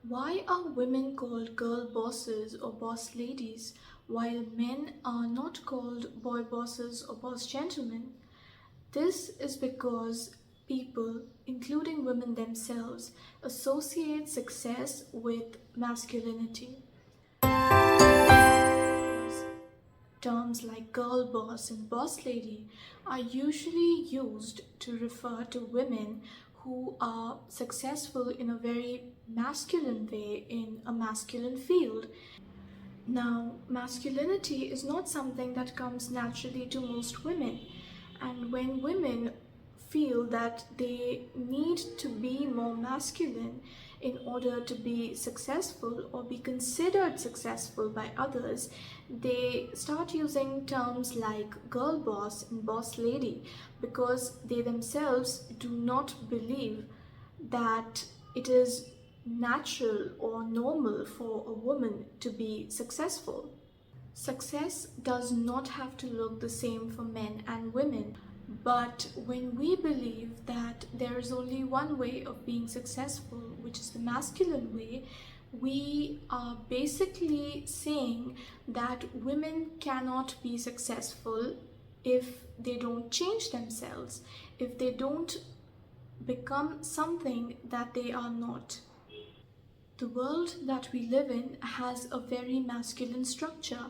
Why are women called girl bosses or boss ladies while men are not called boy bosses or boss gentlemen? This is because people, including women themselves, associate success with masculinity. Terms like girl boss and boss lady are usually used to refer to women who are successful in a very masculine way in a masculine field. Now, masculinity is not something that comes naturally to most women, and when women feel that they need to be more masculine in order to be successful or be considered successful by others, they start using terms like girl boss and boss lady because they themselves do not believe that it is natural or normal for a woman to be successful. Success does not have to look the same for men and women, but when we believe that there is only one way of being successful, which is the masculine way, we are basically saying that women cannot be successful if they don't change themselves, if they don't become something that they are not. The world that we live in has a very masculine structure.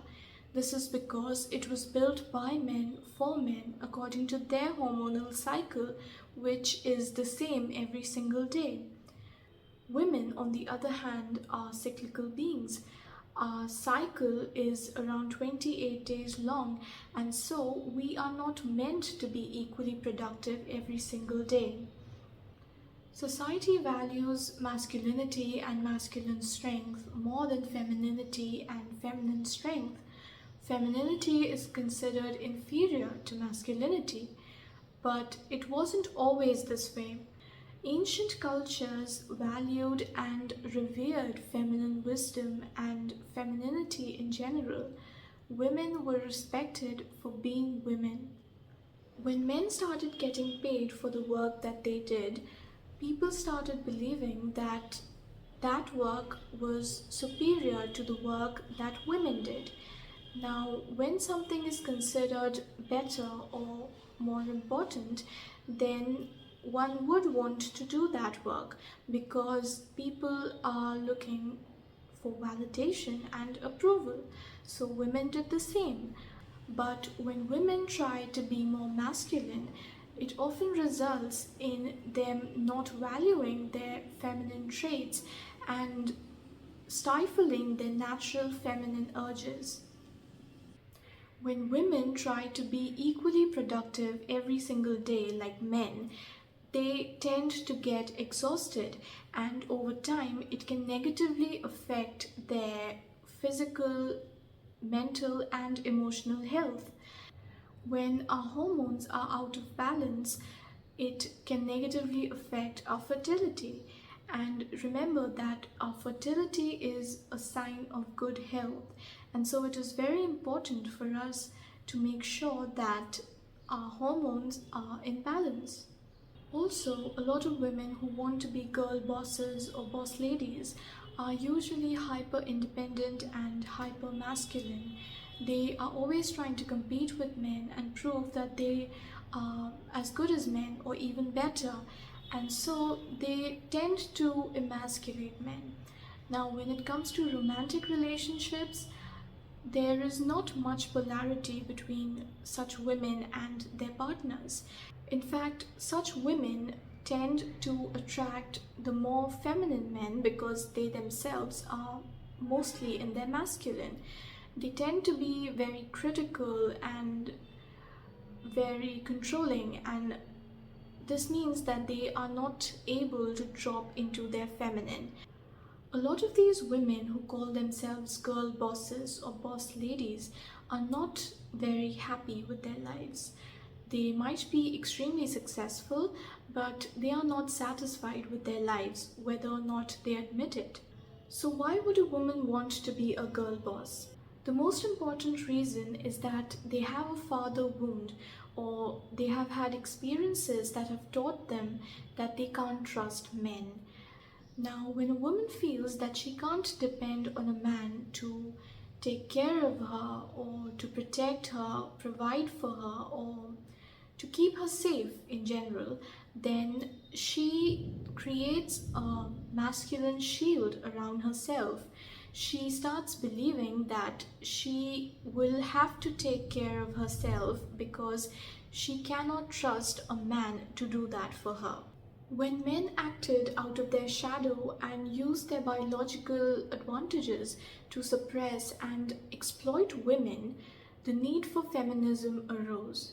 This is because it was built by men for men according to their hormonal cycle, which is the same every single day. Women, on the other hand, are cyclical beings. Our cycle is around 28 days long, and so we are not meant to be equally productive every single day. Society values masculinity and masculine strength more than femininity and feminine strength. Femininity is considered inferior to masculinity, but it wasn't always this way. Ancient cultures valued and revered feminine wisdom and femininity in general. Women were respected for being women. When men started getting paid for the work that they did, people started believing that that work was superior to the work that women did. Now, when something is considered better or more important, then one would want to do that work because people are looking for validation and approval. So women did the same. But when women try to be more masculine, it often results in them not valuing their feminine traits and stifling their natural feminine urges. When women try to be equally productive every single day like men, they tend to get exhausted, and over time it can negatively affect their physical, mental, and emotional health. When our hormones are out of balance, it can negatively affect our fertility. And remember that our fertility is a sign of good health. And so it is very important for us to make sure that our hormones are in balance. Also, a lot of women who want to be girl bosses or boss ladies are usually hyper independent and hyper masculine. They are always trying to compete with men and prove that they are as good as men or even better, and so they tend to emasculate men. Now, when it comes to romantic relationships, there is not much polarity between such women and their partners. In fact, such women tend to attract the more feminine men because they themselves are mostly in their masculine. They tend to be very critical and very controlling, and this means that they are not able to drop into their feminine. A lot of these women who call themselves girl bosses or boss ladies are not very happy with their lives. They might be extremely successful, but they are not satisfied with their lives, whether or not they admit it. So why would a woman want to be a girl boss? The most important reason is that they have a father wound, or they have had experiences that have taught them that they can't trust men. Now, when a woman feels that she can't depend on a man to take care of her or to protect her, provide for her, or to keep her safe in general, then she creates a masculine shield around herself. She starts believing that she will have to take care of herself because she cannot trust a man to do that for her. When men acted out of their shadow and used their biological advantages to suppress and exploit women, the need for feminism arose.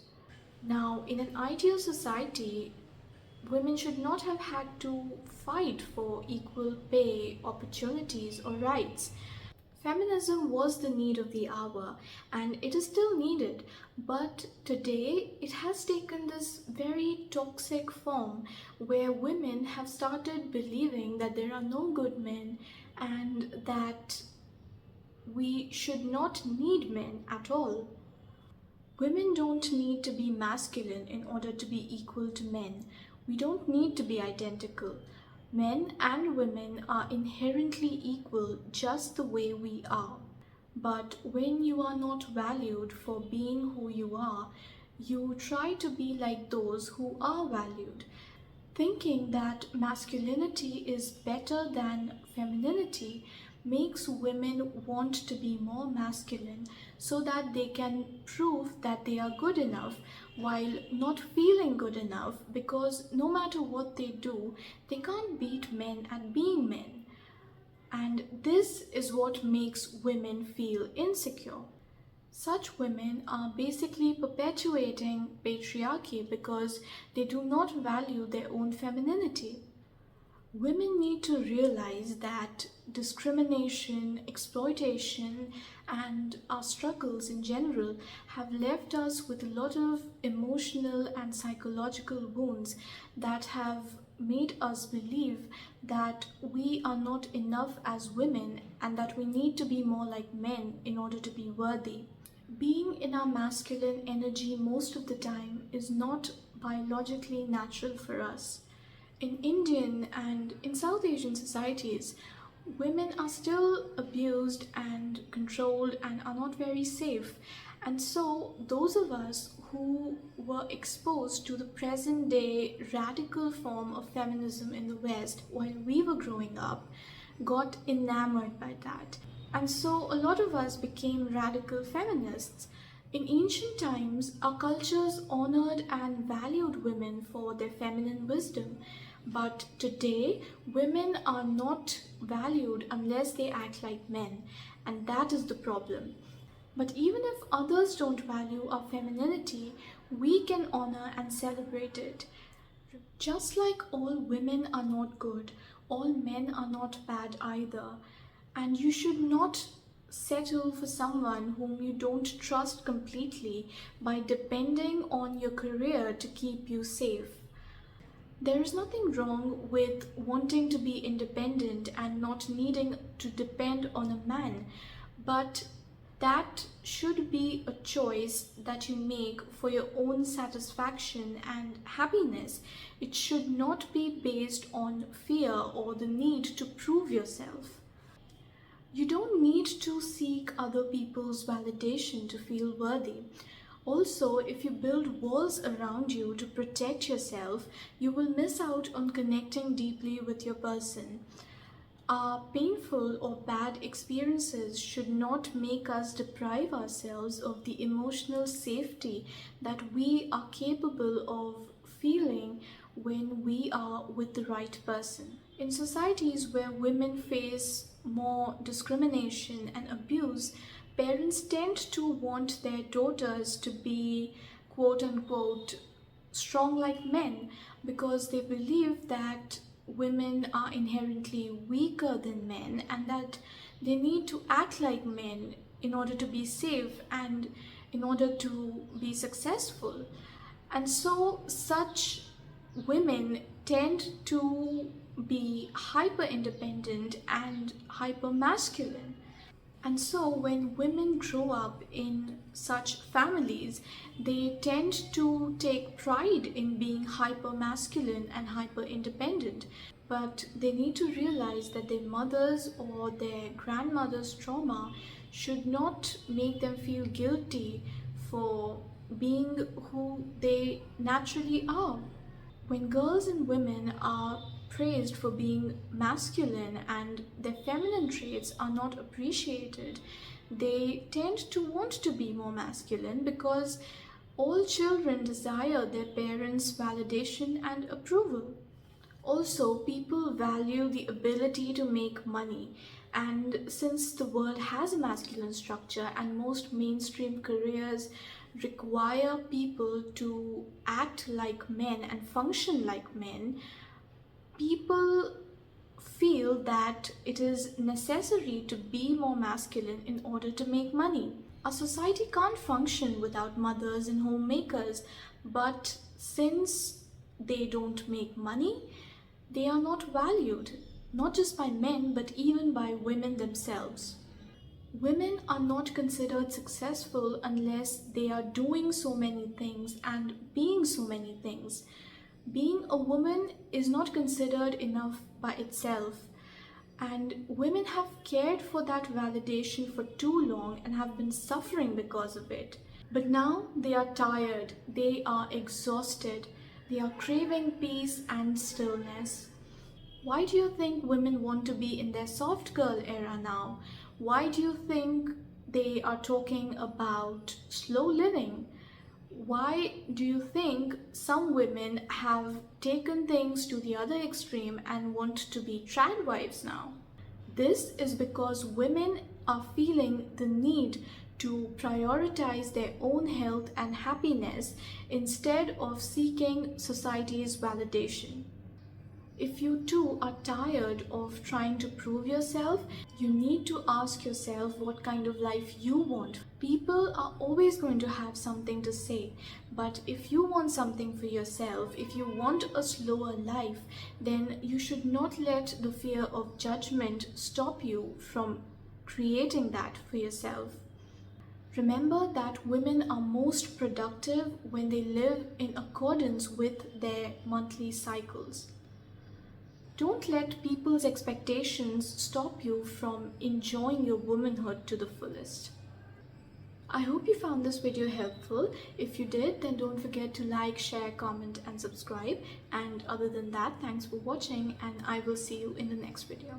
Now, in an ideal society, women should not have had to fight for equal pay, opportunities, or rights. Feminism was the need of the hour and it is still needed, but today it has taken this very toxic form where women have started believing that there are no good men and that we should not need men at all. Women don't need to be masculine in order to be equal to men. We don't need to be identical. Men and women are inherently equal just the way we are. But when you are not valued for being who you are, you try to be like those who are valued. Thinking that masculinity is better than femininity makes women want to be more masculine so that they can prove that they are good enough while not feeling good enough, because no matter what they do, they can't beat men at being men. And this is what makes women feel insecure. Such women are basically perpetuating patriarchy because they do not value their own femininity. Women need to realize that discrimination, exploitation, and our struggles in general have left us with a lot of emotional and psychological wounds that have made us believe that we are not enough as women and that we need to be more like men in order to be worthy. Being in our masculine energy most of the time is not biologically natural for us. In Indian and in South Asian societies, women are still abused and controlled and are not very safe. And so, those of us who were exposed to the present day radical form of feminism in the West while we were growing up got enamored by that. And so a lot of us became radical feminists. In ancient times, our cultures honored and valued women for their feminine wisdom. But today, women are not valued unless they act like men, and that is the problem. But even if others don't value our femininity, we can honor and celebrate it. Just like all women are not good, all men are not bad either. And you should not settle for someone whom you don't trust completely by depending on your career to keep you safe. There is nothing wrong with wanting to be independent and not needing to depend on a man, but that should be a choice that you make for your own satisfaction and happiness. It should not be based on fear or the need to prove yourself. You don't need to seek other people's validation to feel worthy. Also, if you build walls around you to protect yourself, you will miss out on connecting deeply with your person. Our painful or bad experiences should not make us deprive ourselves of the emotional safety that we are capable of feeling when we are with the right person. In societies where women face more discrimination and abuse, parents tend to want their daughters to be quote unquote strong like men because they believe that women are inherently weaker than men and that they need to act like men in order to be safe and in order to be successful. And so such women tend to be hyper independent and hyper masculine. And so when women grow up in such families, they tend to take pride in being hyper masculine and hyper independent. but they need to realize that their mothers or their grandmother's trauma should not make them feel guilty for being who they naturally are. When girls and women are praised for being masculine and their feminine traits are not appreciated, they tend to want to be more masculine because all children desire their parents' validation and approval. Also, people value the ability to make money, and since the world has a masculine structure and most mainstream careers require people to act like men and function like men, people feel that it is necessary to be more masculine in order to make money. Our society can't function without mothers and homemakers, but since they don't make money, they are not valued, not just by men but even by women themselves. Women are not considered successful unless they are doing so many things and being so many things. Being a woman is not considered enough by itself, and women have cared for that validation for too long and have been suffering because of it. But now they are tired, they are exhausted, they are craving peace and stillness. Why do you think women want to be in their soft girl era now? Why do you think they are talking about slow living? Why do you think some women have taken things to the other extreme and want to be trad wives now? This is because women are feeling the need to prioritize their own health and happiness instead of seeking society's validation. If you too are tired of trying to prove yourself, you need to ask yourself what kind of life you want. People are always going to have something to say, but if you want something for yourself, if you want a slower life, then you should not let the fear of judgment stop you from creating that for yourself. Remember that women are most productive when they live in accordance with their monthly cycles. Don't let people's expectations stop you from enjoying your womanhood to the fullest. I hope you found this video helpful. If you did, then don't forget to like, share, comment, and subscribe. And other than that, thanks for watching, and I will see you in the next video.